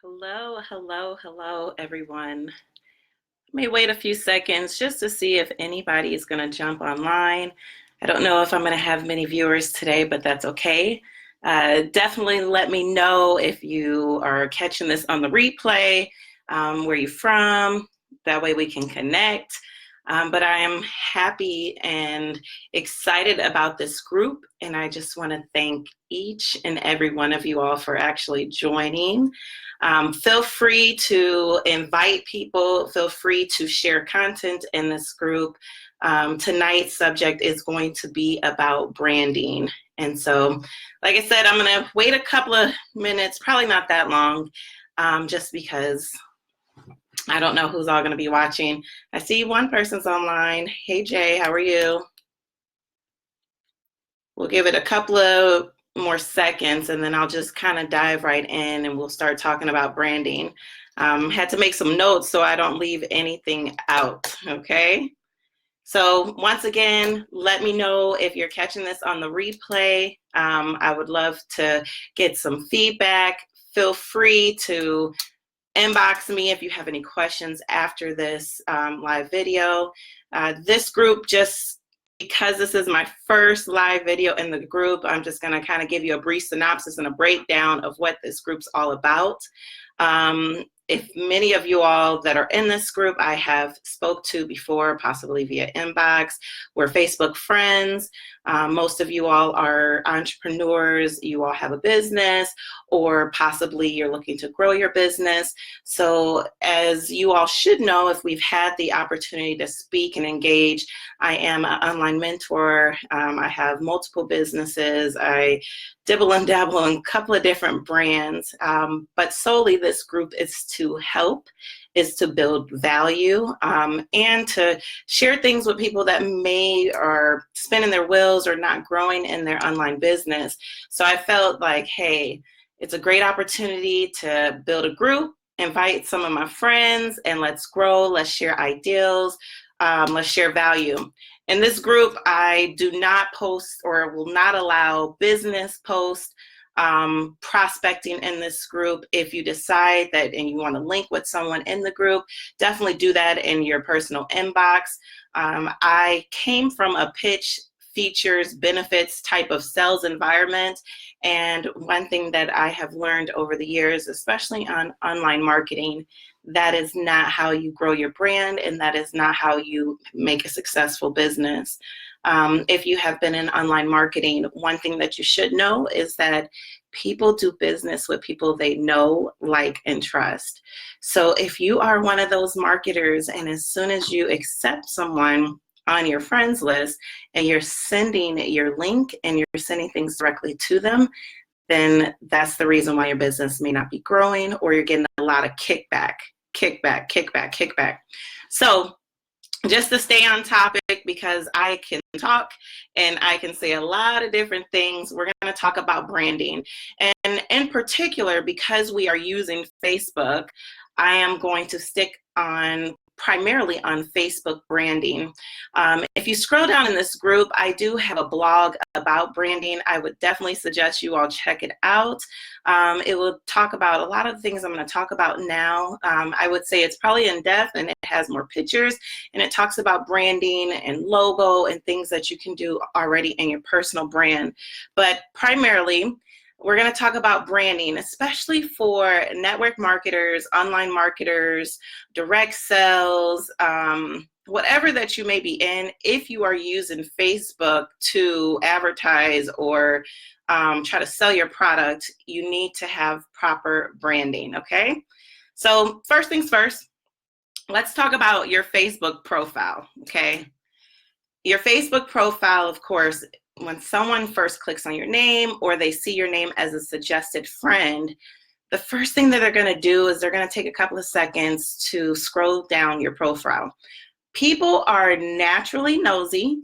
Hello, hello, hello, everyone. May wait a few seconds just to see if anybody is going to jump online. I don't know if I'm going to have many viewers today, but that's okay. Definitely let me know if you are catching this on the replay, where you're from. That way we can connect. But I am happy and excited about this group, and I just want to thank each and every one of you all for actually joining. Feel free to invite people, feel free to share content in this group. Tonight's subject is going to be about branding. And so, like I said, I'm going to wait a couple of minutes, probably not that long, just because I don't know who's all going to be watching. I see one person's online. Hey, Jay, how are you? We'll give it a couple of more seconds and then I'll just kind of dive right in and we'll start talking about branding. Had to make some notes so I don't leave anything out, okay? So once again, let me know if you're catching this on the replay. I would love to get some feedback. Feel free to inbox me if you have any questions after this live video. This group, just because this is my first live video in the group, I'm just going to kind of give you a brief synopsis and a breakdown of what this group's all about. If many of you all that are in this group I have spoke to before, possibly via inbox, we're Facebook friends. Most of you all are entrepreneurs, you all have a business, or possibly you're looking to grow your business. So as you all should know, if we've had the opportunity to speak and engage, I am an online mentor. I have multiple businesses. I dibble and dabble in a couple of different brands, but solely this group is to help, is to build value, and to share things with people that may are spinning their wheels or not growing in their online business. So I felt like, hey, it's a great opportunity to build a group, invite some of my friends, and let's grow, let's share ideals, let's share value. In this group, I do not post or will not allow business posts, prospecting in this group. If you decide that and you want to link with someone in the group, definitely do that in your personal inbox. I came from a pitch, features, benefits type of sales environment. And one thing that I have learned over the years, especially on online marketing, that is not how you grow your brand, and that is not how you make a successful business. If you have been in online marketing, one thing that you should know is that people do business with people they know, like, and trust. So if you are one of those marketers, and as soon as you accept someone on your friends list and you're sending your link and you're sending things directly to them, then that's the reason why your business may not be growing, or you're getting a lot of kickback. So just to stay on topic, because I can talk and I can say a lot of different things, we're going to talk about branding. And in particular, because we are using Facebook, I am going to stick on primarily on Facebook branding. If you scroll down in this group, I do have a blog about branding. I would definitely suggest you all check it out. It will talk about a lot of the things I'm going to talk about now. I would say it's probably in depth, and it has more pictures, and it talks about branding and logo and things that you can do already in your personal brand. But primarily, we're going to talk about branding, especially for network marketers, online marketers, direct sales, whatever that you may be in. If you are using Facebook to advertise or try to sell your product, you need to have proper branding, okay? So first things first, let's talk about your Facebook profile, okay? Your Facebook profile, of course, when someone first clicks on your name or they see your name as a suggested friend, the first thing that they're going to do is they're going to take a couple of seconds to scroll down your profile. People are naturally nosy,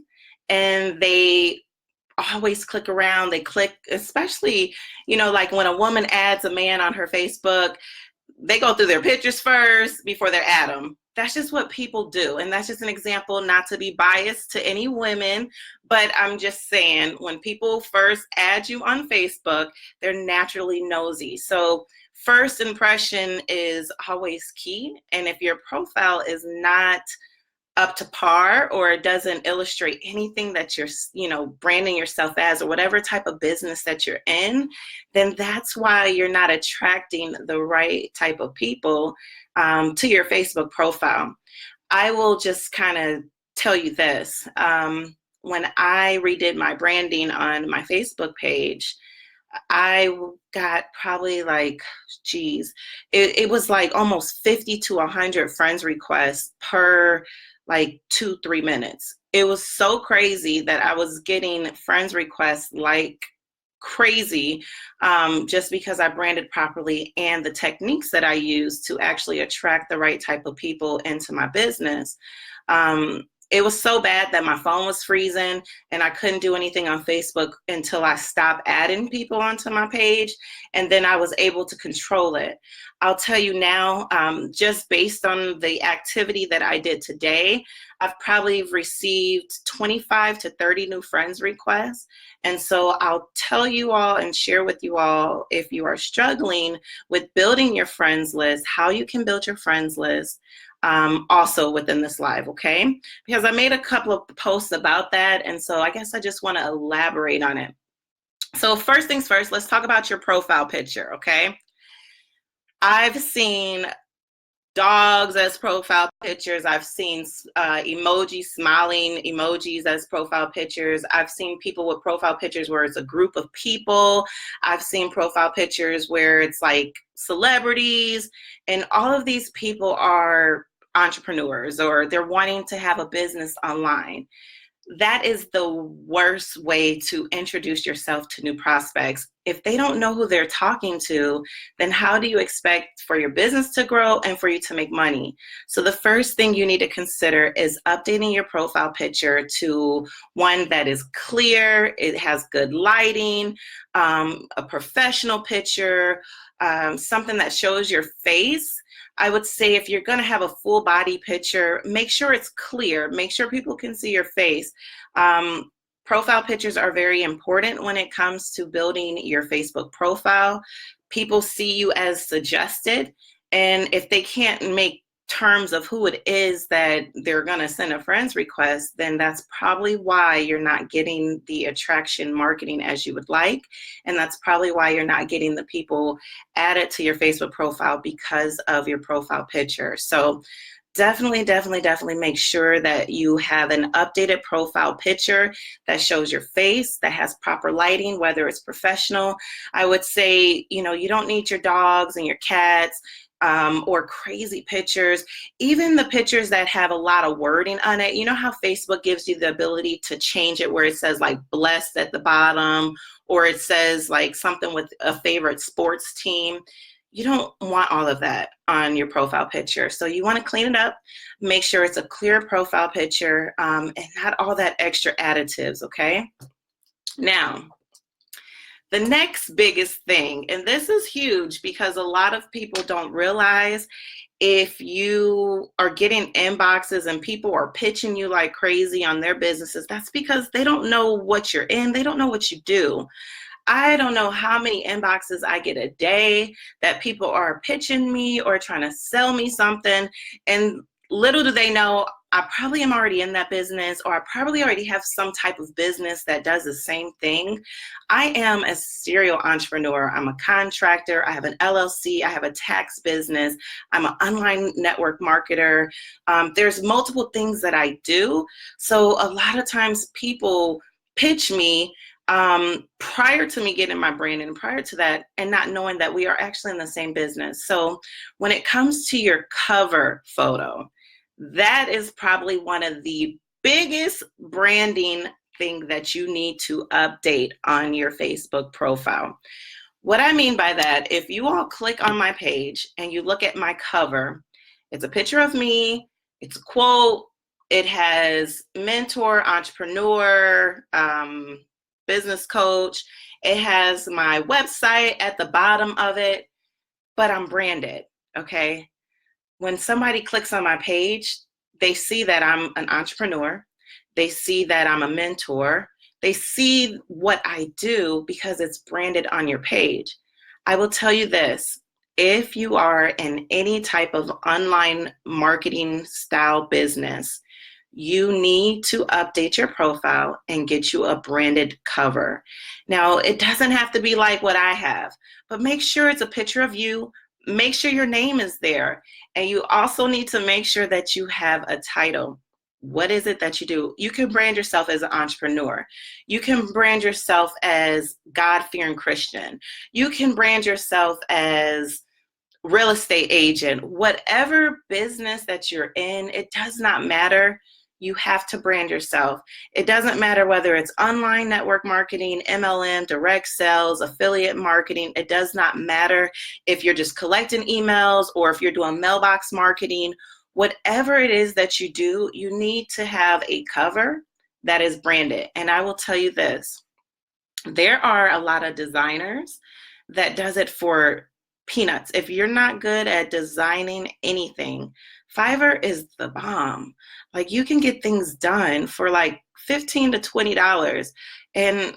and they always click around. They click, especially, you know, like when a woman adds a man on her Facebook, they go through their pictures first before they add them. That's just what people do. And that's just an example, not to be biased to any women, but I'm just saying, when people first add you on Facebook, they're naturally nosy. So first impression is always key. And if your profile is not up to par, or it doesn't illustrate anything that you're, branding yourself as, or whatever type of business that you're in, then that's why you're not attracting the right type of people to your Facebook profile. I will just kind of tell you this. When I redid my branding on my Facebook page, I got probably like, it was like almost 50 to 100 friends requests per like 2-3 minutes. It was so crazy that I was getting friends requests like crazy, just because I branded properly and the techniques that I use to actually attract the right type of people into my business. It was so bad that my phone was freezing and I couldn't do anything on Facebook until I stopped adding people onto my page. And then I was able to control it. I'll tell you now, just based on the activity that I did today, I've probably received 25 to 30 new friends requests. And so I'll tell you all and share with you all, if you are struggling with building your friends list, how you can build your friends list. Also within this live, okay? Because I made a couple of posts about that, and so I guess I just want to elaborate on it. So first things first, let's talk about your profile picture, okay? I've seen dogs as profile pictures. I've seen smiling emojis as profile pictures. I've seen people with profile pictures where it's a group of people. I've seen profile pictures where it's like celebrities, and all of these people are entrepreneurs, or they're wanting to have a business online. That is the worst way to introduce yourself to new prospects. If they don't know who they're talking to, then how do you expect for your business to grow and for you to make money? So the first thing you need to consider is updating your profile picture to one that is clear, it has good lighting, a professional picture, something that shows your face. I would say if you're going to have a full body picture, make sure it's clear. Make sure people can see your face. Profile pictures are very important when it comes to building your Facebook profile. People see you as suggested, and if they can't make terms of who it is that they're going to send a friend's request, then that's probably why you're not getting the attraction marketing as you would like. And that's probably why you're not getting the people added to your Facebook profile, because of your profile picture. So definitely make sure that you have an updated profile picture that shows your face, that has proper lighting, whether it's professional. I would say, you don't need your dogs and your cats, or crazy pictures. Even the pictures that have a lot of wording on it. You know how Facebook gives you the ability to change it where it says like blessed at the bottom, or it says like something with a favorite sports team. You don't want all of that on your profile picture. So you want to clean it up, make sure it's a clear profile picture, and not all that extra additives, okay? Now, the next biggest thing, and this is huge because a lot of people don't realize, if you are getting inboxes and people are pitching you like crazy on their businesses, that's because they don't know what you're in. They don't know what you do. I don't know how many inboxes I get a day that people are pitching me or trying to sell me something. And little do they know, I probably am already in that business, or I probably already have some type of business that does the same thing. I am a serial entrepreneur. I'm a contractor. I have an LLC. I have a tax business. I'm an online network marketer. There's multiple things that I do. So a lot of times people pitch me prior to me getting my brand, and prior to that, and not knowing that we are actually in the same business. So when it comes to your cover photo, that is probably one of the biggest branding thing that you need to update on your Facebook profile. What I mean by that, if you all click on my page and you look at my cover, it's a picture of me, it's a quote, it has mentor, entrepreneur, business coach, it has my website at the bottom of it, but I'm branded, okay? When somebody clicks on my page, they see that I'm an entrepreneur. They see that I'm a mentor. They see what I do because it's branded on your page. I will tell you this, if you are in any type of online marketing style business, you need to update your profile and get you a branded cover. Now, it doesn't have to be like what I have, but make sure it's a picture of you. Make sure your name is there. And you also need to make sure that you have a title. What is it that you do? You can brand yourself as an entrepreneur. You can brand yourself as God-fearing Christian. You can brand yourself as real estate agent. Whatever business that you're in, it does not matter. You have to brand yourself. It doesn't matter whether it's online network marketing, MLM, direct sales, affiliate marketing. It does not matter if you're just collecting emails or if you're doing mailbox marketing. Whatever it is that you do, you need to have a cover that is branded. And I will tell you this, there are a lot of designers that does it for peanuts. If you're not good at designing anything, Fiverr is the bomb. Like, you can get things done for like $15 to $20. And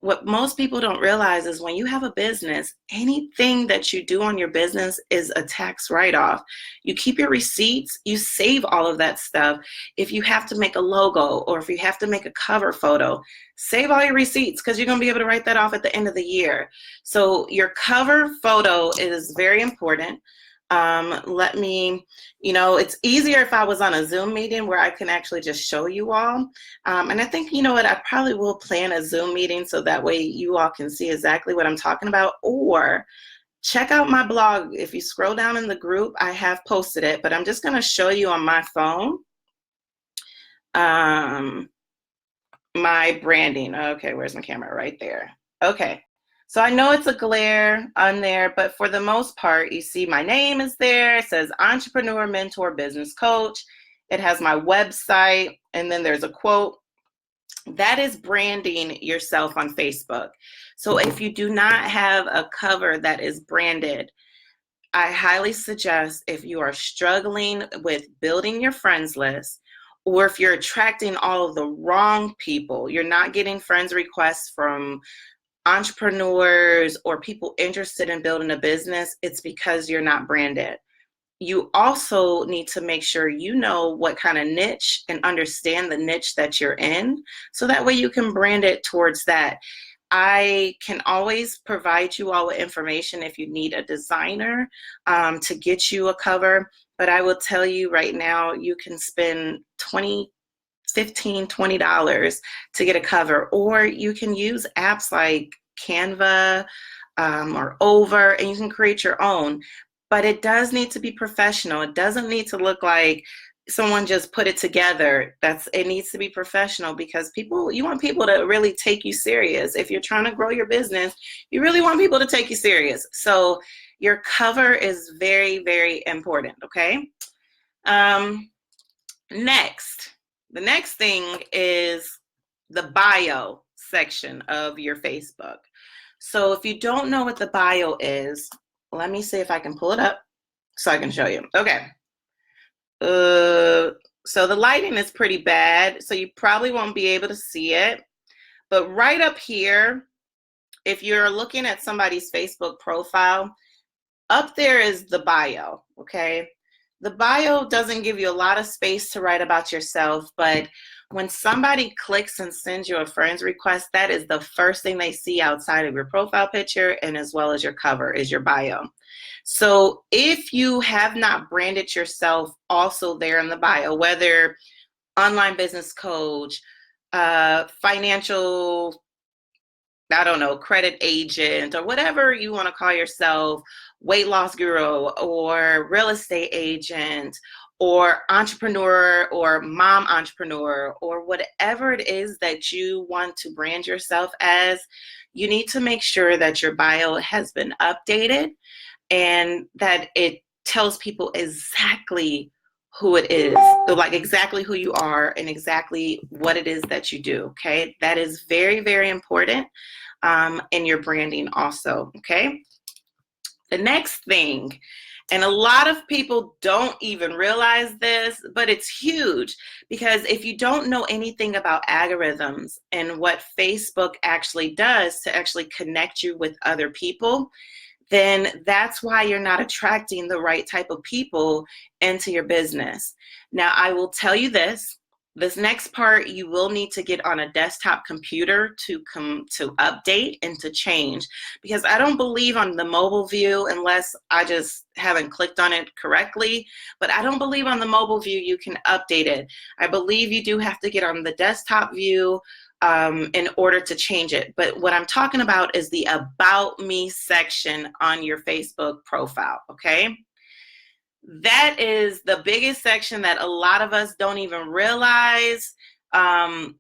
what most people don't realize is when you have a business, anything that you do on your business is a tax write-off. You keep your receipts, you save all of that stuff. If you have to make a logo or if you have to make a cover photo, save all your receipts because you're going to be able to write that off at the end of the year. So your cover photo is very important. It's easier if I was on a Zoom meeting where I can actually just show you all. And I think, you know what, I probably will plan a Zoom meeting so that way you all can see exactly what I'm talking about. Or check out my blog. If you scroll down in the group, I have posted it, but I'm just going to show you on my phone my branding. Okay, where's my camera? Right there. Okay. So I know it's a glare on there, but for the most part, you see my name is there. It says Entrepreneur, Mentor, Business Coach. It has my website, and then there's a quote. That is branding yourself on Facebook. So if you do not have a cover that is branded, I highly suggest, if you are struggling with building your friends list, or if you're attracting all of the wrong people, you're not getting friends requests from entrepreneurs or people interested in building a business, it's because you're not branded. You also need to make sure you know what kind of niche and understand the niche that you're in, so that way you can brand it towards that. I can always provide you all with information if you need a designer to get you a cover, but I will tell you right now, you can spend $15, $20 to get a cover, or you can use apps like Canva or Over, and you can create your own. But it does need to be professional. It doesn't need to look like someone just put it together. It needs to be professional, because you want people to really take you serious. If you're trying to grow your business, you really want people to take you serious. So your cover is very, very important, okay? The next thing is the bio section of your Facebook. So if you don't know what the bio is, let me see if I can pull it up so I can show you. Okay. So the lighting is pretty bad, so you probably won't be able to see it. But right up here, if you're looking at somebody's Facebook profile, up there is the bio, okay? The bio doesn't give you a lot of space to write about yourself, but when somebody clicks and sends you a friend's request, that is the first thing they see outside of your profile picture, and as well as your cover is your bio. So if you have not branded yourself also there in the bio, whether online business coach, financial, I don't know, credit agent, or whatever you want to call yourself, weight loss guru, or real estate agent, or entrepreneur, or mom entrepreneur, or whatever it is that you want to brand yourself as, you need to make sure that your bio has been updated and that it tells people exactly who it is, so like exactly who you are and exactly what it is that you do, okay? That is very, very important in your branding also, okay? The next thing, and a lot of people don't even realize this, but it's huge, because if you don't know anything about algorithms and what Facebook actually does to actually connect you with other people, then that's why you're not attracting the right type of people into your business. Now, I will tell you this next part, you will need to get on a desktop computer to update and to change, because I don't believe on the mobile view, unless I just haven't clicked on it correctly, but I don't believe on the mobile view you can update it. I believe you do have to get on the desktop view in order to change it. But what I'm talking about is the About Me section on your Facebook profile, okay? That is the biggest section that a lot of us don't even realize.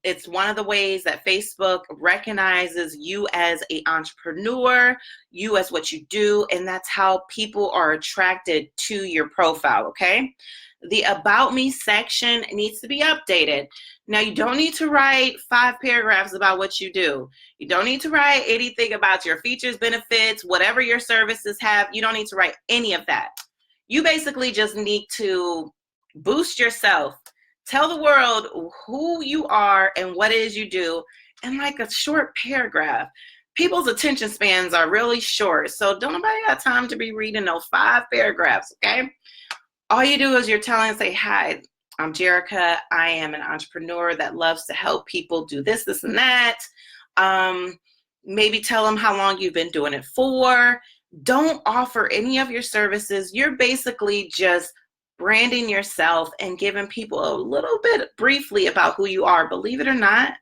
It's one of the ways that Facebook recognizes you as an entrepreneur, you as what you do, and that's how people are attracted to your profile, okay? The About Me section needs to be updated. Now, you don't need to write 5 paragraphs about what you do. You don't need to write anything about your features, benefits, whatever your services have. You don't need to write any of that. You basically just need to boost yourself. Tell the world who you are and what it is you do in like a short paragraph. People's attention spans are really short, so don't nobody got time to be reading those 5 paragraphs, okay? All you do is you're telling, say, hi, I'm Jerica. I am an entrepreneur that loves to help people do this, this, and that. Maybe tell them how long you've been doing it for. Don't offer any of your services. You're basically just branding yourself and giving people a little bit briefly about who you are. Believe it or not,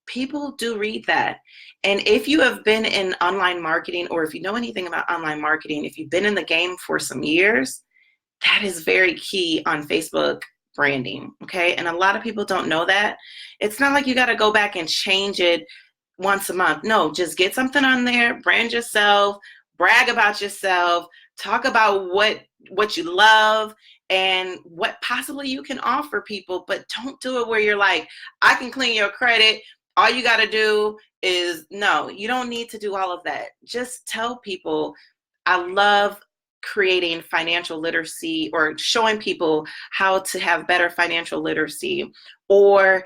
people do read that. And if you have been in online marketing, or if you know anything about online marketing, if you've been in the game for some years, that is very key on Facebook branding, okay? And a lot of people don't know that. It's not like you got to go back and change it once a month. No, just get something on there, brand yourself, brag about yourself, talk about what you love and what possibly you can offer people, but don't do it where you're like, I can clean your credit. All you got to do is, no, you don't need to do all of that. Just tell people, I love creating financial literacy, or showing people how to have better financial literacy, or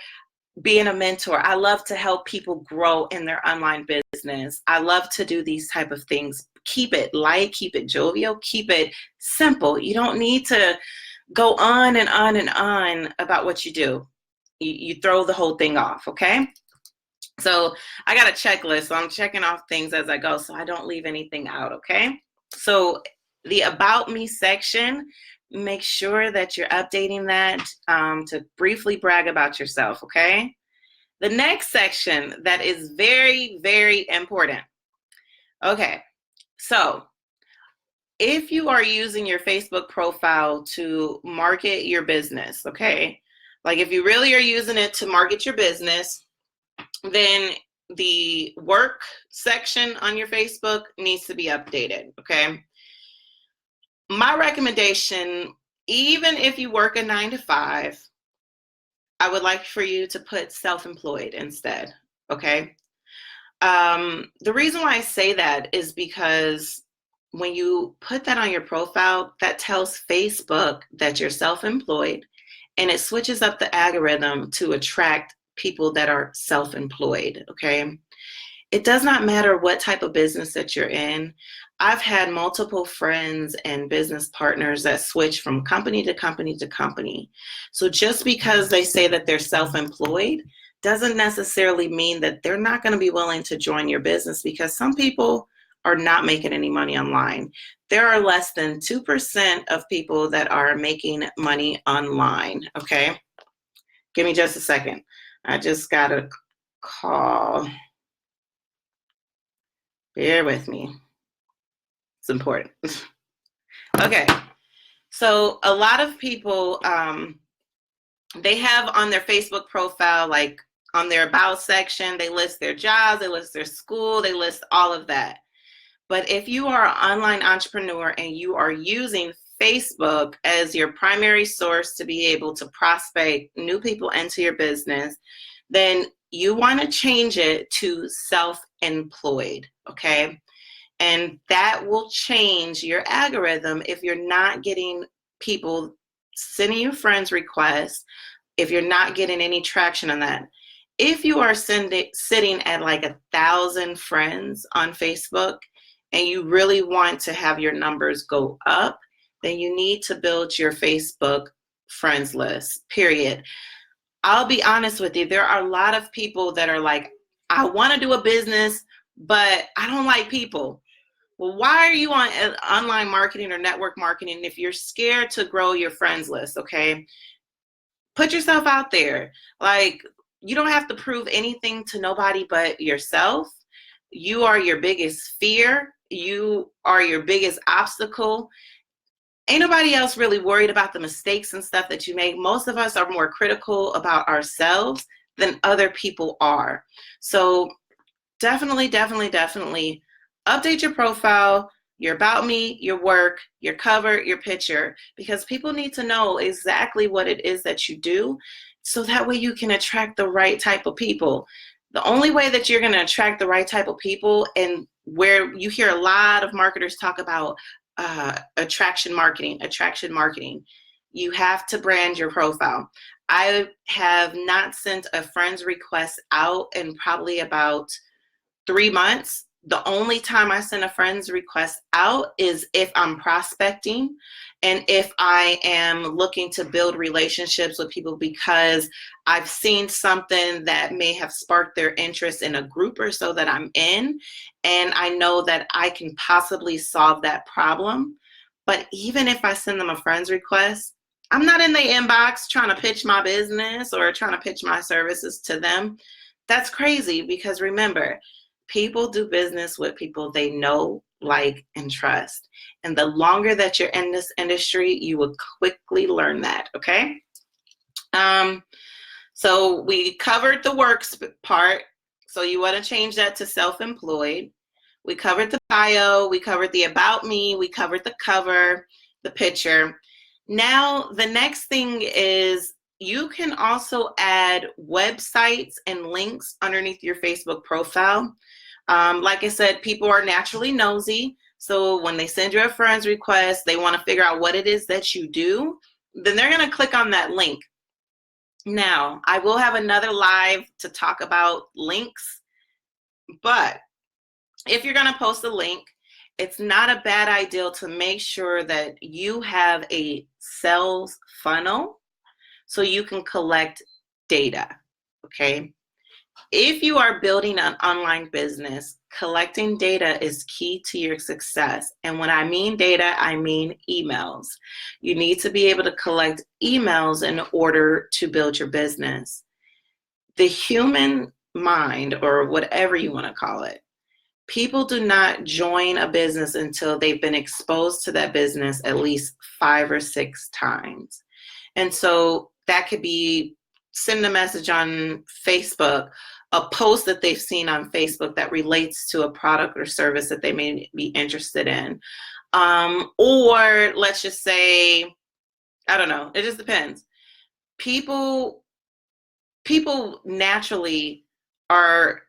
being a mentor. I love to help people grow in their online business. I love to do these type of things. Keep it light, keep it jovial, keep it simple. You don't need to go on and on and on about what you do. You throw the whole thing off, okay? So I got a checklist, so I'm checking off things as I go so I don't leave anything out, okay? So the About Me section, make sure that you're updating that to briefly brag about yourself, okay? The next section that is very, very important. Okay, so if you are using your Facebook profile to market your business, okay? Like if you really are using it to market your business, then the work section on your Facebook needs to be updated, okay? My recommendation, even if you work a 9-to-5, I would like for you to put self-employed instead, okay? The reason why I say that is because when you put that on your profile, that tells Facebook that you're self-employed, and it switches up the algorithm to attract people that are self-employed, okay? It does not matter what type of business that you're in. I've had multiple friends and business partners that switch from company to company to company. So just because they say that they're self-employed doesn't necessarily mean that they're not going to be willing to join your business, because some people are not making any money online. There are less than 2% of people that are making money online, okay? Give me just a second. I just got a call. Bear with me. It's important. Okay, so a lot of people, they have on their Facebook profile, like on their About section, they list their jobs, they list their school, they list all of that. But if you are an online entrepreneur and you are using Facebook as your primary source to be able to prospect new people into your business, then you want to change it to self-employed, okay? And that will change your algorithm if you're not getting people sending you friends requests, if you're not getting any traction on that. If you are sitting at like 1,000 friends on Facebook and you really want to have your numbers go up, then you need to build your Facebook friends list, period. I'll be honest with you, there are a lot of people that are like, I want to do a business, but I don't like people. Well, why are you on online marketing or network marketing if you're scared to grow your friends list, okay? Put yourself out there. Like, you don't have to prove anything to nobody but yourself. You are your biggest fear. You are your biggest obstacle. Ain't nobody else really worried about the mistakes and stuff that you make. Most of us are more critical about ourselves than other people are. So definitely, definitely, definitely update your profile, your about me, your work, your cover, your picture, because people need to know exactly what it is that you do, so that way you can attract the right type of people. The only way that you're going to attract the right type of people, and where you hear a lot of marketers talk about attraction marketing, you have to brand your profile. I have not sent a friend's request out in probably about 3 months. The only time I send a friend's request out is if I'm prospecting and if I am looking to build relationships with people because I've seen something that may have sparked their interest in a group or so that I'm in, and I know that I can possibly solve that problem. But even if I send them a friend's request, I'm not in the inbox trying to pitch my business or trying to pitch my services to them. That's crazy, because remember, people do business with people they know, like, and trust. And the longer that you're in this industry, you will quickly learn that, okay? So we covered the works part. So you want to change that to self-employed. We covered the bio, we covered the about me, we covered the cover, the picture. Now, the next thing is you can also add websites and links underneath your Facebook profile. Like I said, people are naturally nosy. So when they send you a friend's request, they want to figure out what it is that you do. Then they're going to click on that link. Now, I will have another live to talk about links, but if you're going to post a link, it's not a bad idea to make sure that you have a sales funnel so you can collect data, okay? If you are building an online business, collecting data is key to your success. And when I mean data, I mean emails. You need to be able to collect emails in order to build your business. The human mind, or whatever you want to call it, people do not join a business until they've been exposed to that business at least 5 or 6 times. And so that could be send a message on Facebook, a post that they've seen on Facebook that relates to a product or service that they may be interested in. Or let's just say, I don't know, it just depends. People naturally are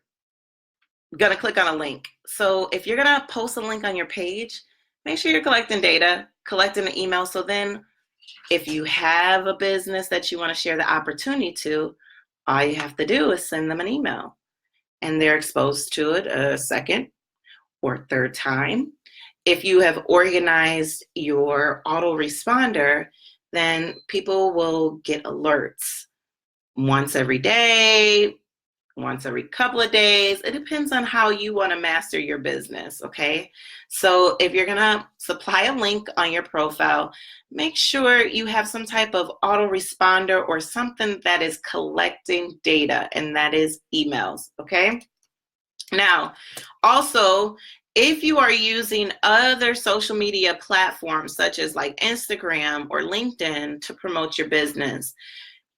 going to click on a link. So if you're going to post a link on your page, make sure you're collecting data, collecting the email. So then if you have a business that you want to share the opportunity to, all you have to do is send them an email, and they're exposed to it a second or third time. If you have organized your autoresponder, then people will get alerts once every day, once every couple of days. It depends on how you want to master your business, okay? So if you're gonna supply a link on your profile, make sure you have some type of autoresponder or something that is collecting data, and that is emails, okay? Now, also, if you are using other social media platforms such as like Instagram or LinkedIn to promote your business,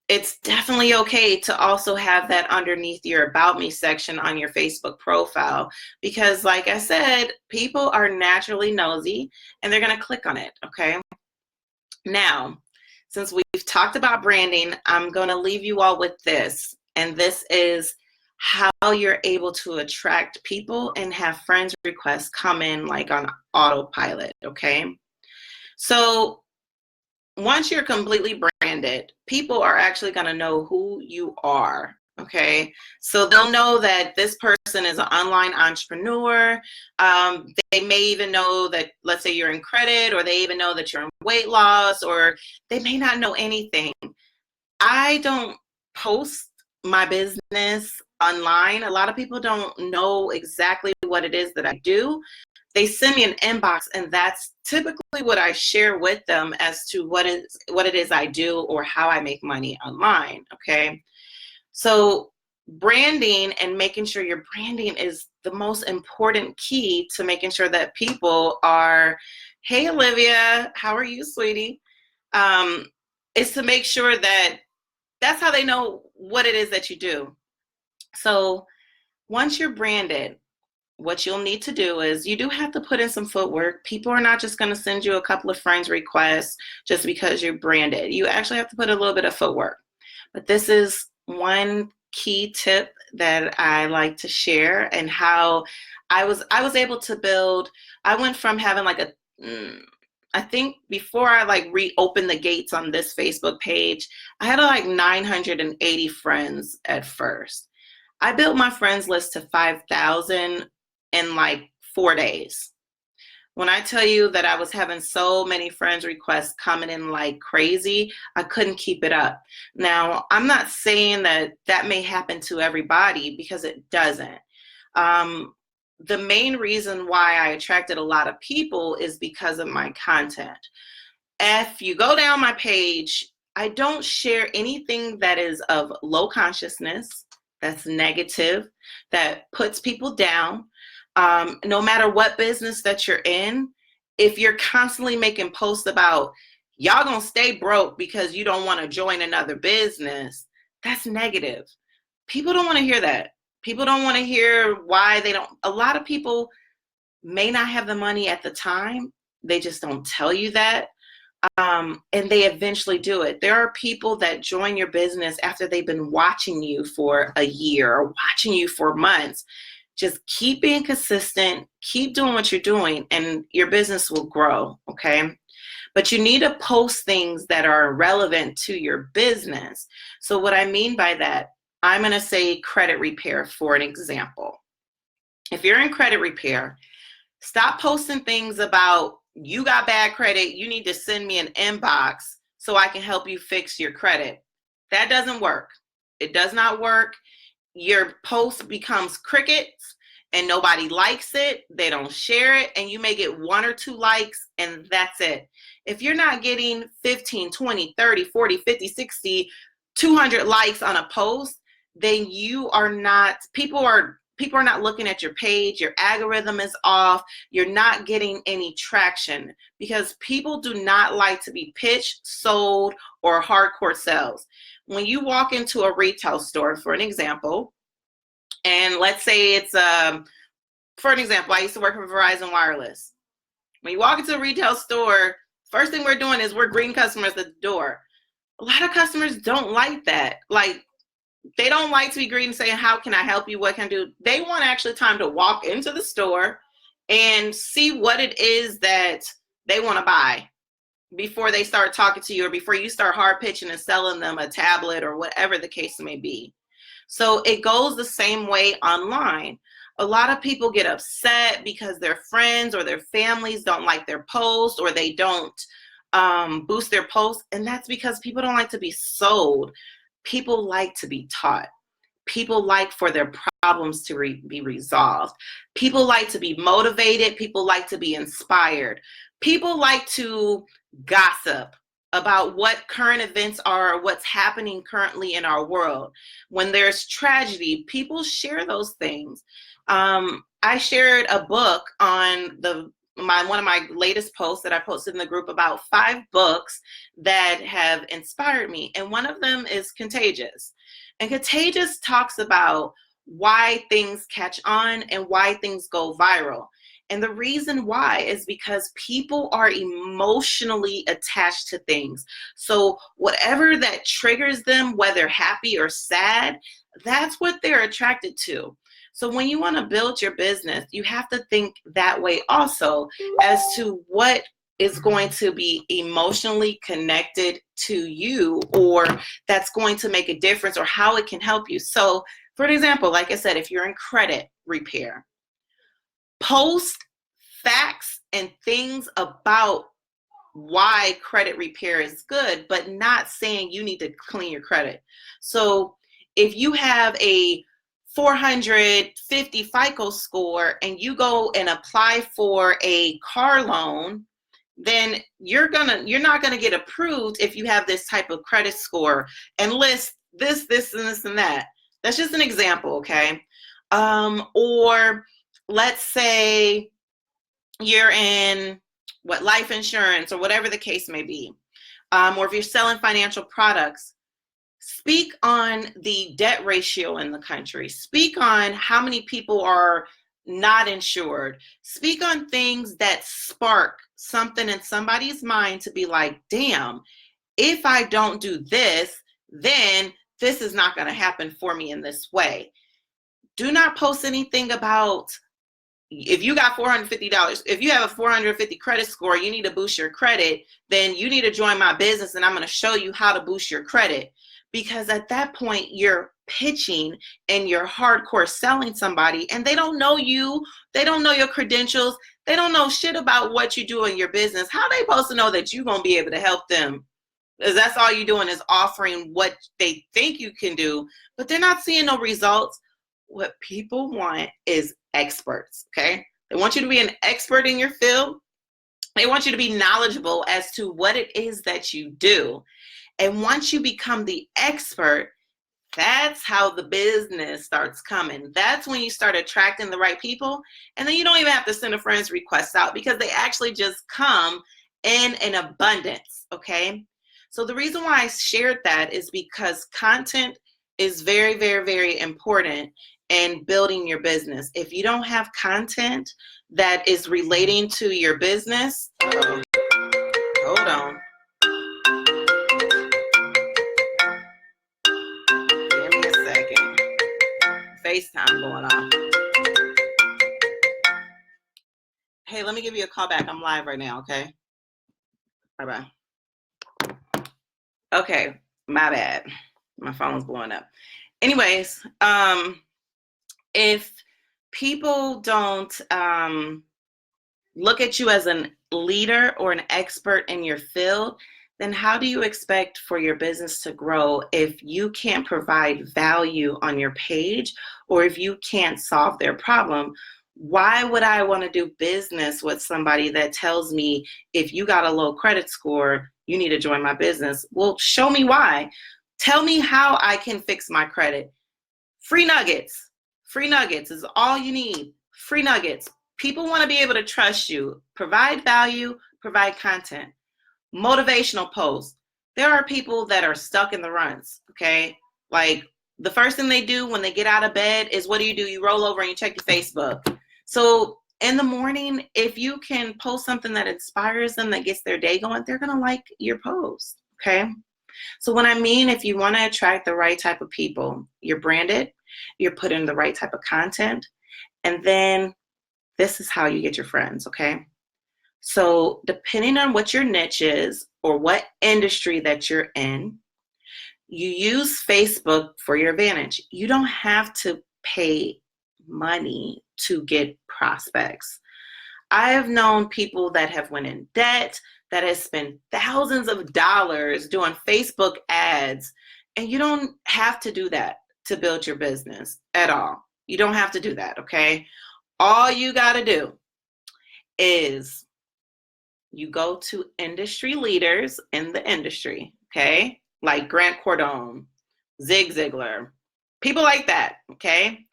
it's definitely okay to also have that underneath your About Me section on your Facebook profile, because like I said, people are naturally nosy and they're going to click on it, okay? Now, since we've talked about branding, I'm going to leave you all with this, and this is how you're able to attract people and have friends requests come in like on autopilot, okay? So once you're completely branded, people are actually going to know who you are, Okay, so they'll know that this person is an online entrepreneur. They may even know that, let's say you're in credit, or they even know that you're in weight loss, or they may not know anything. I don't post my business online. A lot of people don't know exactly what it is that I do. They send me an inbox, and that's typically what I share with them as to what it is I do or how I make money online. Okay. So branding and making sure your branding is the most important key to making sure that people are, hey, Olivia, how are you, sweetie? Um, is to make sure that that's how they know what it is that you do. So once you're branded, what you'll need to do is you do have to put in some footwork. People are not just going to send you a couple of friends requests just because you're branded. You actually have to put a little bit of footwork. But this is one key tip that I like to share, and how I was able to build. I went from having like I think before I like reopened the gates on this Facebook page, I had like 980 friends at first. I built my friends list to 5,000 in like 4 days. When I tell you that I was having so many friends requests coming in like crazy, I couldn't keep it up. Now, I'm not saying that that may happen to everybody, because it doesn't. The main reason why I attracted a lot of people is because of my content. If you go down my page, I don't share anything that is of low consciousness, that's negative, that puts people down. No matter what business that you're in, if you're constantly making posts about y'all gonna stay broke because you don't want to join another business, that's negative. People don't want to hear that. People don't want to hear why they don't. A lot of people may not have the money at the time. They just don't tell you that. And they eventually do it. There are people that join your business after they've been watching you for a year or watching you for months. Just keep being consistent, keep doing what you're doing, and your business will grow, okay? But you need to post things that are relevant to your business. So what I mean by that, I'm going to say credit repair for an example. If you're in credit repair, stop posting things about you got bad credit, you need to send me an inbox so I can help you fix your credit. That doesn't work. It does not work. Your post becomes crickets and nobody likes it. They don't share it, and you may get 1 or 2 likes, and that's it. If you're not getting 15, 20, 30, 40, 50, 60, 200 likes on a post, then you are not, people are not looking at your page. Your algorithm is off. You're not getting any traction, because people do not like to be pitched, sold, or hardcore sales. When you walk into a retail store, for an example, and let's say it's, for an example, I used to work for Verizon Wireless. When you walk into a retail store, first thing we're doing is we're greeting customers at the door. A lot of customers don't like that. Like, they don't like to be greeted and saying, how can I help you? What can I do? They want actually time to walk into the store and see what it is that they want to buy before they start talking to you, or before you start hard pitching and selling them a tablet or whatever the case may be. So it goes the same way online. A lot of people get upset because their friends or their families don't like their post, or they don't boost their posts. And that's because people don't like to be sold. People like to be taught. People like for their problems to be resolved. People like to be motivated. People like to be inspired. People like to gossip about what current events are, what's happening currently in our world. When there's tragedy, people share those things. I shared a book on one of my latest posts that I posted in the group about 5 books that have inspired me. And one of them is Contagious. And Contagious talks about why things catch on and why things go viral. And the reason why is because people are emotionally attached to things. So whatever that triggers them, whether happy or sad, that's what they're attracted to. So when you want to build your business, you have to think that way also, as to what is going to be emotionally connected to you, or that's going to make a difference, or how it can help you. So for example, like I said, if you're in credit repair, post facts and things about why credit repair is good, but not saying you need to clean your credit. So if you have a 450 FICO score and you go and apply for a car loan, then you're not gonna get approved if you have this type of credit score and list this, this, and this, and that. That's just an example, okay? Or let's say you're in life insurance or whatever the case may be, or if you're selling financial products, speak on the debt ratio in the country. Speak on how many people are not insured. Speak on things that spark something in somebody's mind to be like, damn, if I don't do this, then this is not going to happen for me in this way. Do not post anything about, if you got $450, if you have a 450 credit score, you need to boost your credit, then you need to join my business and I'm going to show you how to boost your credit. Because at that point, you're pitching and you're hardcore selling somebody, and they don't know you, they don't know your credentials, they don't know shit about what you do in your business. How are they supposed to know that you're going to be able to help them? Because that's all you're doing is offering what they think you can do, but they're not seeing no results. What people want is experts, okay? They want you to be an expert in your field. They want you to be knowledgeable as to what it is that you do. And once you become the expert, that's how the business starts coming. That's when you start attracting the right people. And then you don't even have to send a friend's request out because they actually just come in an abundance, okay? So the reason why I shared that is because content is very, very, very important in building your business. If you don't have content that is relating to your business, hold on. FaceTime going off. Hey, let me give you a call back. I'm live right now, okay? Bye-bye. Okay, my bad. My phone's blowing up. Anyways, if people don't look at you as a leader or an expert in your field, then how do you expect for your business to grow if you can't provide value on your page, or if you can't solve their problem? Why would I want to do business with somebody that tells me if you got a low credit score, you need to join my business? Well, show me why. Tell me how I can fix my credit. Free nuggets. Free nuggets is all you need. Free nuggets. People want to be able to trust you. Provide value, provide content. Motivational posts. There are people that are stuck in the runs, okay? Like the first thing they do when they get out of bed is, what do? You roll over and you check your Facebook. So in the morning, if you can post something that inspires them, that gets their day going, they're gonna like your post, okay? So what I mean, if you wanna attract the right type of people, you're branded, you're putting the right type of content, and then this is how you get your friends, okay? So depending on what your niche is or what industry that you're in, you use Facebook for your advantage. You don't have to pay money to get prospects. I have known people that have went in debt, that has spent thousands of dollars doing Facebook ads, and you don't have to do that to build your business at all. You don't have to do that, okay? All you gotta do is you go to industry leaders in the industry, okay? Like Grant Cardone, Zig Ziglar, people like that, okay?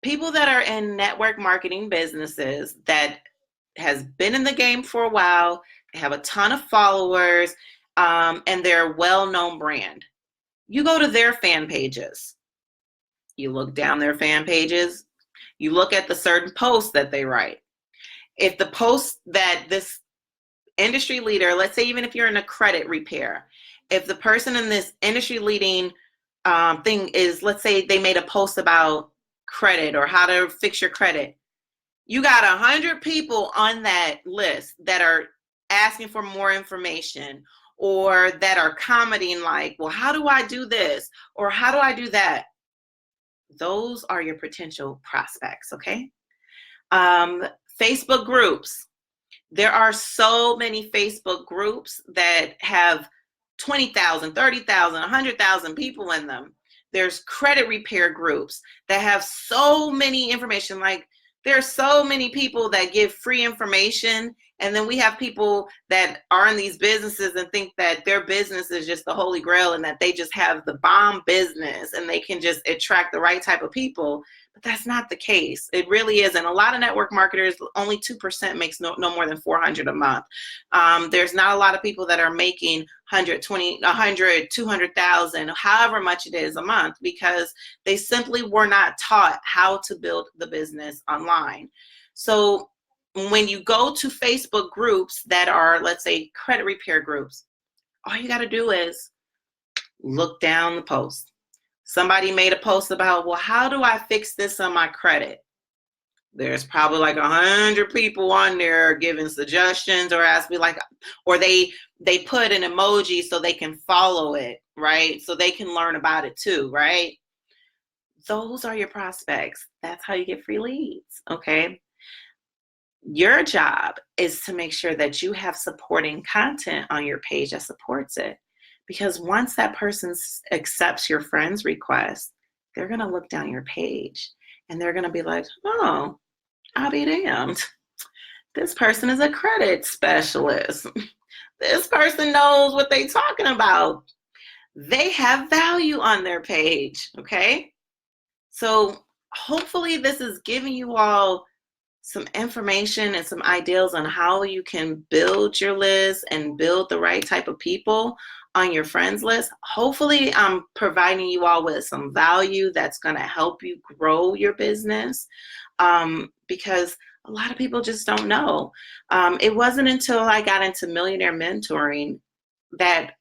People that are in network marketing businesses that has been in the game for a while, they have a ton of followers, and they're a well-known brand. You go to their fan pages. You look down their fan pages. You look at the certain posts that they write. If the post that this industry leader, let's say even if you're in a credit repair, if the person in this industry leading thing is, let's say they made a post about credit or how to fix your credit, you got 100 people on that list that are asking for more information, or that are commenting like, well, how do I do this? Or how do I do that? Those are your potential prospects, okay? Facebook groups. There are so many Facebook groups that have 20,000, 30,000, 100,000 people in them. There's credit repair groups that have so many information. Like, there's so many people that give free information, and then we have people that are in these businesses and think that their business is just the holy grail and that they just have the bomb business and they can just attract the right type of people. But that's not the case. It really isn't. A lot of network marketers, only 2% makes no more than $400 a month. There's not a lot of people that are making 120, 100, 200,000, however much it is a month, because they simply were not taught how to build the business online. So when you go to Facebook groups that are, let's say, credit repair groups, all you got to do is look down the post. Somebody made a post about, well, how do I fix this on my credit? There's probably like 100 people on there giving suggestions, or ask me like, or they put an emoji so they can follow it, right? So they can learn about it too, right? Those are your prospects. That's how you get free leads, okay? Your job is to make sure that you have supporting content on your page that supports it. Because once that person accepts your friend's request, they're going to look down your page and they're going to be like, oh, I'll be damned. This person is a credit specialist. This person knows what they're talking about. They have value on their page, okay? So hopefully this is giving you all some information and some ideas on how you can build your list and build the right type of people on your friends list. Hopefully I'm providing you all with some value that's going to help you grow your business, because a lot of people just don't know. It wasn't until I got into Millionaire Mentoring that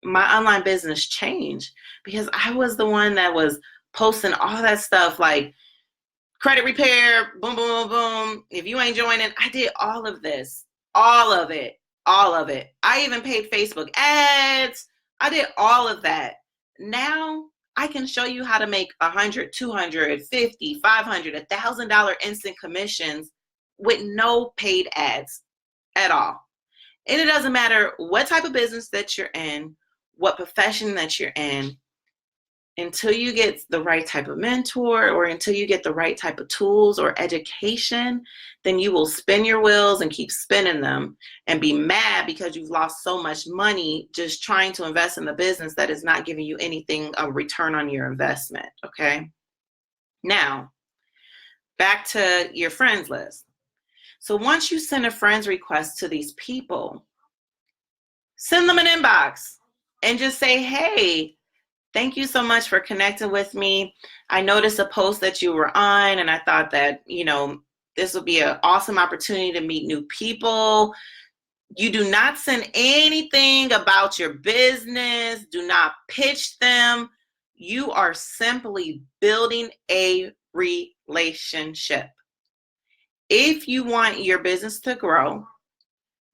my online business changed, because I was the one that was posting all that stuff like credit repair, boom, boom, boom, boom. If you ain't joining, I did all of this, all of it. I even paid Facebook ads. I did all of that. Now I can show you how to make $100, $200, $50, $500, $1,000 instant commissions with no paid ads at all. And it doesn't matter what type of business that you're in, what profession that you're in. Until you get the right type of mentor, or until you get the right type of tools or education, then you will spin your wheels and keep spinning them and be mad because you've lost so much money just trying to invest in the business that is not giving you anything of return on your investment, okay? Now, back to your friends list. So once you send a friends request to these people, send them an inbox and just say, hey, thank you so much for connecting with me. I noticed a post that you were on, and I thought that, this would be an awesome opportunity to meet new people. You do not send anything about your business. Do not pitch them. You are simply building a relationship. If you want your business to grow,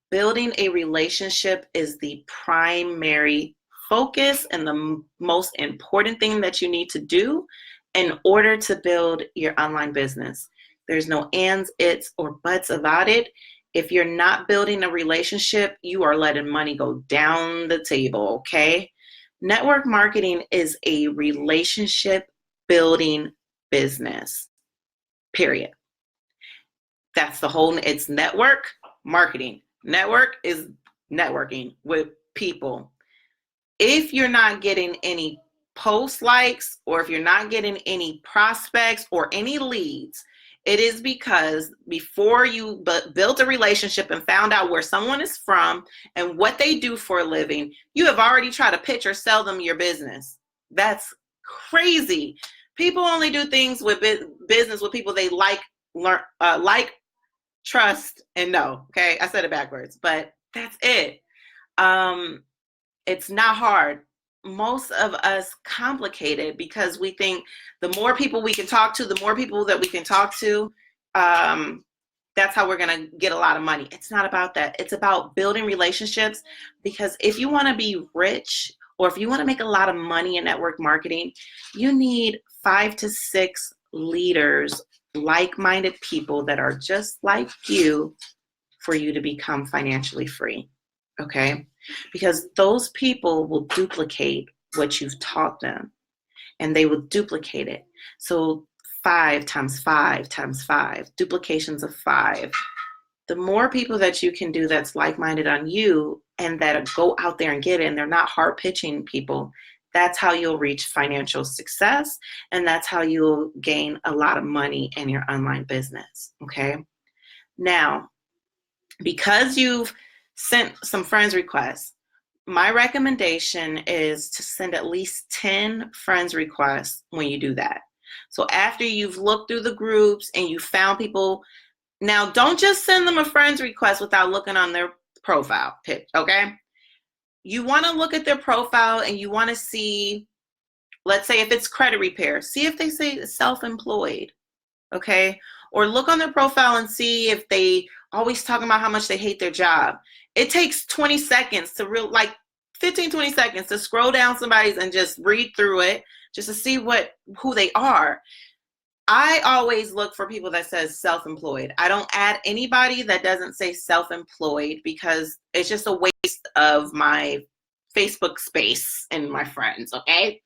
building a relationship is the primary focus and the most important thing that you need to do in order to build your online business. There's no ands, its, or buts about it. If you're not building a relationship, you are letting money go down the table, okay? Network marketing is a relationship building business, period. That's the whole, it's network marketing. Network is networking with people. If you're not getting any post likes, or if you're not getting any prospects or any leads, it is because before you built a relationship and found out where someone is from and what they do for a living, you have already tried to pitch or sell them your business. That's crazy. People only do things with business with people they like, trust, and know. Okay, I said it backwards, but that's it. It's not hard. Most of us complicate it because we think the more people we can talk to, the more people that we can talk to, that's how we're going to get a lot of money. It's not about that. It's about building relationships, because if you want to be rich, or if you want to make a lot of money in network marketing, you need 5 to 6 leaders, like-minded people that are just like you, for you to become financially free. Okay? Because those people will duplicate what you've taught them, and they will duplicate it. So 5 times 5 times 5, duplications of 5. The more people that you can do that's like-minded on you and that go out there and get it, and they're not hard pitching people, that's how you'll reach financial success, and that's how you'll gain a lot of money in your online business. Okay? Now, because you've sent some friends requests, my recommendation is to send at least 10 friends requests when you do that. So after you've looked through the groups and you found people, now don't just send them a friends request without looking on their profile pitch, okay? You want to look at their profile and you want to see, let's say if it's credit repair, see if they say self-employed, okay? Or look on their profile and see if they always talking about how much they hate their job. It takes 20 seconds to 15-20 seconds to scroll down somebody's and just read through it, just to see who they are. I always look for people that says self-employed. I don't add anybody that doesn't say self-employed, because it's just a waste of my Facebook space and my friends, okay?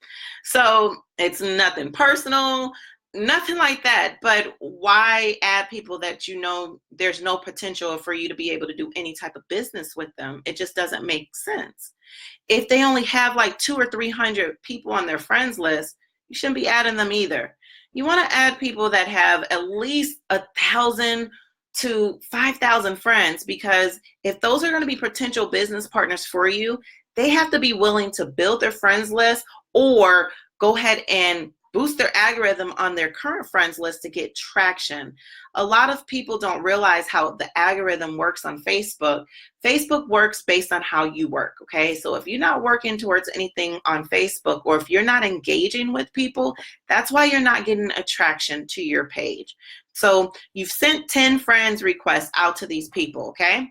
So it's nothing personal, nothing like that, but why add people that you know there's no potential for you to be able to do any type of business with them? It just doesn't make sense. If they only have like 200 or 300 people on their friends list, you shouldn't be adding them either. You want to add people that have at least 1,000 to 5,000 friends, because if those are going to be potential business partners for you, they have to be willing to build their friends list or go ahead and boost their algorithm on their current friends list to get traction. A lot of people don't realize how the algorithm works on Facebook. Facebook works based on how you work, okay? So if you're not working towards anything on Facebook, or if you're not engaging with people, that's why you're not getting attraction to your page. So you've sent 10 friends requests out to these people, okay?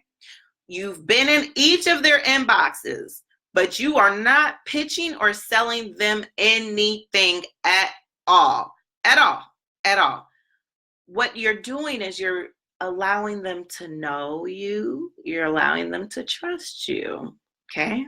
You've been in each of their inboxes, but you are not pitching or selling them anything at all. What you're doing is you're allowing them to know you. You're allowing them to trust you, okay?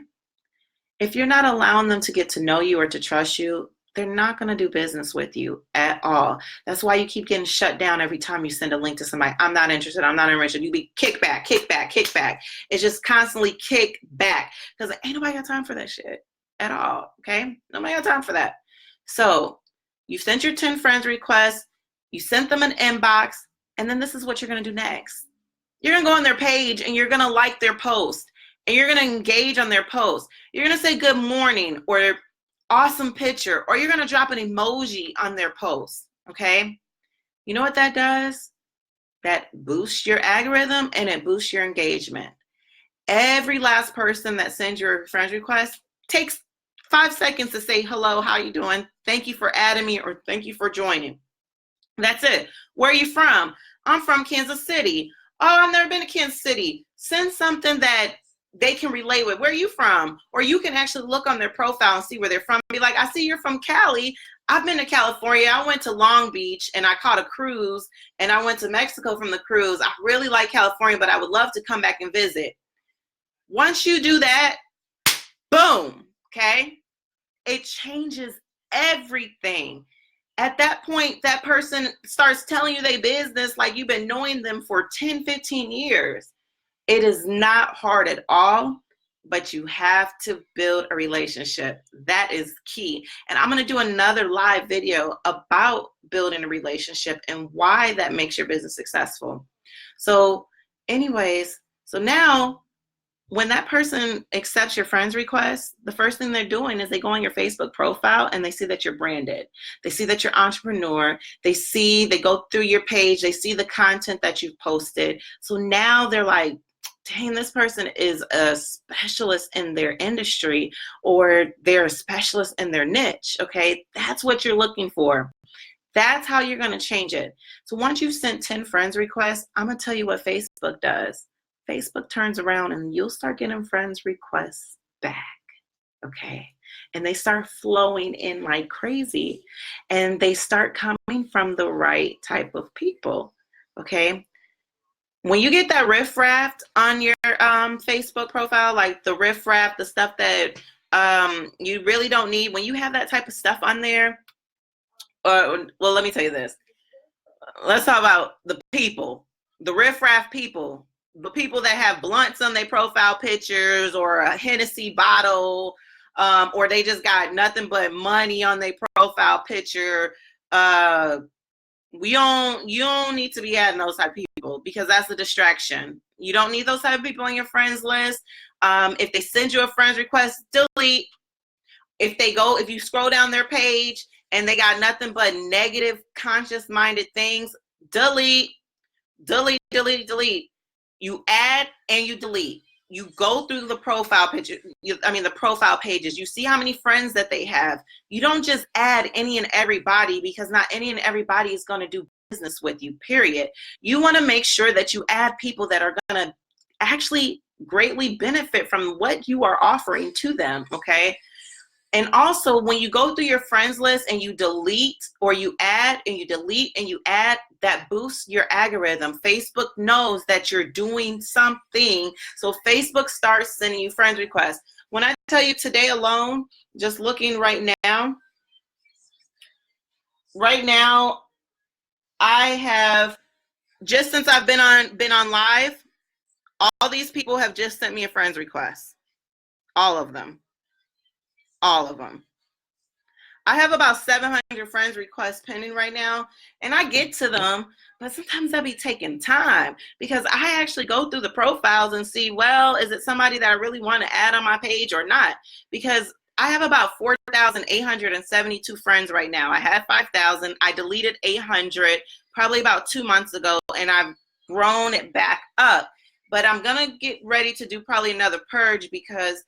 If you're not allowing them to get to know you or to trust you, they're not going to do business with you at all. That's why you keep getting shut down every time you send a link to somebody. I'm not interested. I'm not interested. You be kick back. It's just constantly kick back, because ain't nobody got time for that shit at all, okay? Nobody got time for that. So you sent your 10 friends requests. You sent them an inbox. And then this is what you're going to do next. You're going to go on their page and you're going to like their post. And you're going to engage on their post. You're going to say good morning or awesome picture, or you're going to drop an emoji on their post, okay? You know what that does? That boosts your algorithm and it boosts your engagement. Every last person that sends your friend request takes 5 seconds to say, hello, how you doing? Thank you for adding me, or thank you for joining. That's it. Where are you from? I'm from Kansas City. Oh, I've never been to Kansas City. Send something that they can relate with. Where are you from? Or you can actually look on their profile and see where they're from. Be like, I see you're from Cali. I've been to California. I went to Long Beach and I caught a cruise, and I went to Mexico from the cruise. I really like California, but I would love to come back and visit. Once you do that, boom, okay? It changes everything. At that point, that person starts telling you their business like you've been knowing them for 10, 15 years. It is not hard at all, but you have to build a relationship. That is key. And I'm going to do another live video about building a relationship and why that makes your business successful. So anyways, so now when that person accepts your friend's request, the first thing they're doing is they go on your Facebook profile and they see that you're branded. They see that you're an entrepreneur. They go through your page. They see the content that you've posted. So now they're like, dang, this person is a specialist in their industry, or they're a specialist in their niche, okay? That's what you're looking for. That's how you're going to change it. So once you've sent 10 friends requests, I'm going to tell you what Facebook does. Facebook turns around and you'll start getting friends requests back. Okay. And they start flowing in like crazy, and they start coming from the right type of people. Okay. When you get that riffraff on your Facebook profile, like the riffraff, the stuff that you really don't need, when you have that type of stuff on there, well, let me tell you this. Let's talk about the people, the riffraff people, the people that have blunts on their profile pictures, or a Hennessy bottle, or they just got nothing but money on their profile picture. You don't need to be adding those type of people, because that's a distraction. You don't need those type of people on your friends list. If they send you a friends request, delete. If you scroll down their page and they got nothing but negative, conscious-minded things, delete. You add and you delete. You go through the profile picture, the profile pages. You see how many friends that they have. You don't just add any and everybody, because not any and everybody is going to do business with you, period. You want to make sure that you add people that are going to actually greatly benefit from what you are offering to them, okay? And also, when you go through your friends list and you delete, or you add and you delete and you add, that boosts your algorithm. Facebook knows that you're doing something. So Facebook starts sending you friends requests. When I tell you today alone, just looking right now, I have, just since I've been on live, all these people have just sent me a friends request. All of them. I have about 700 friends requests pending right now, and I get to them, but sometimes I'll be taking time, because I actually go through the profiles and see, well, is it somebody that I really want to add on my page or not? Because I have about 4,872 friends right now. I had 5,000. I deleted 800 probably about 2 months ago, and I've grown it back up. But I'm going to get ready to do probably another purge, because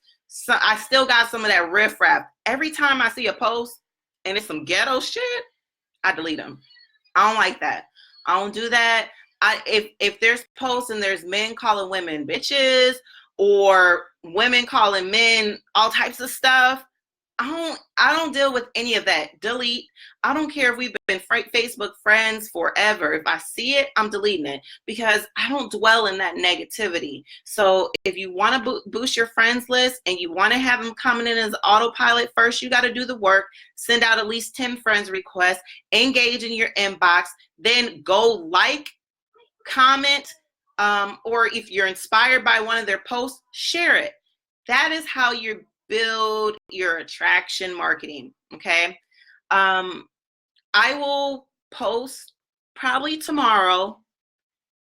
I still got some of that riffraff. Every time I see a post and it's some ghetto shit, I delete them. I don't like that. I don't do that. If there's posts and there's men calling women bitches, or women calling men all types of stuff, I don't deal with any of that. Delete. I don't care if we've been Facebook friends forever. If I see it, I'm deleting it, because I don't dwell in that negativity. So if you want to boost your friends list and you want to have them coming in as autopilot, first you got to do the work. Send out at least 10 friends requests. Engage in your inbox. Then go like, comment, or if you're inspired by one of their posts, share it. That is how you build your attraction marketing, okay? I will post probably tomorrow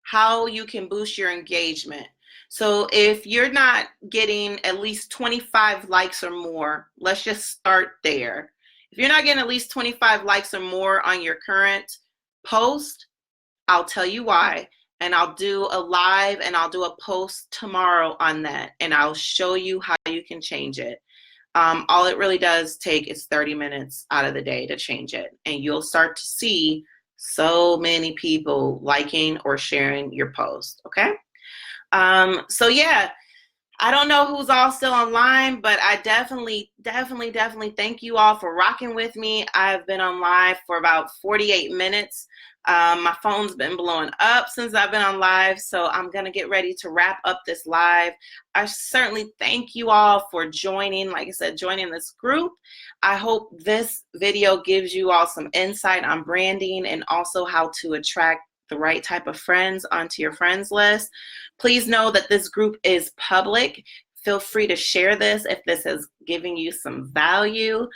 how you can boost your engagement. So if you're not getting at least 25 likes or more, let's just start there. If you're not getting at least 25 likes or more on your current post, I'll tell you why. And I'll do a live and I'll do a post tomorrow on that, and I'll show you how you can change it. All it really does take is 30 minutes out of the day to change it, and you'll start to see so many people liking or sharing your post, okay? So yeah, I don't know who's all still online, but I definitely thank you all for rocking with me. I've been on live for about 48 minutes. My phone's been blowing up since I've been on live, so I'm going to get ready to wrap up this live. I certainly thank you all for joining, like I said, joining this group. I hope this video gives you all some insight on branding and also how to attract the right type of friends onto your friends list. Please know that this group is public. Feel free to share this if this is giving you some value.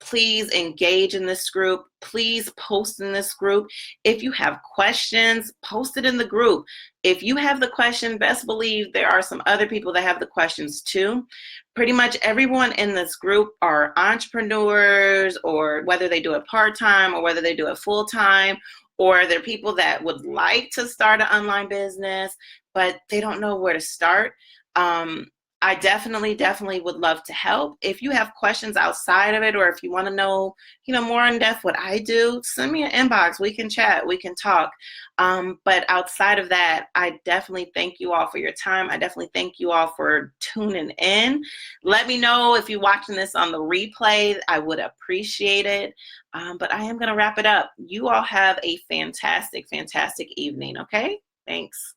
Please engage in this group. Please post in this group. If you have questions, post it in the group. If you have the question, best believe there are some other people that have the questions too. Pretty much everyone in this group are entrepreneurs, or whether they do it part-time or whether they do it full-time, or they're people that would like to start an online business, but they don't know where to start. I definitely would love to help. If you have questions outside of it, or if you want to know, more in depth what I do, send me an inbox. We can chat, we can talk. But outside of that, I definitely thank you all for your time. I definitely thank you all for tuning in. Let me know if you're watching this on the replay. I would appreciate it. But I am going to wrap it up. You all have a fantastic evening, okay? Thanks.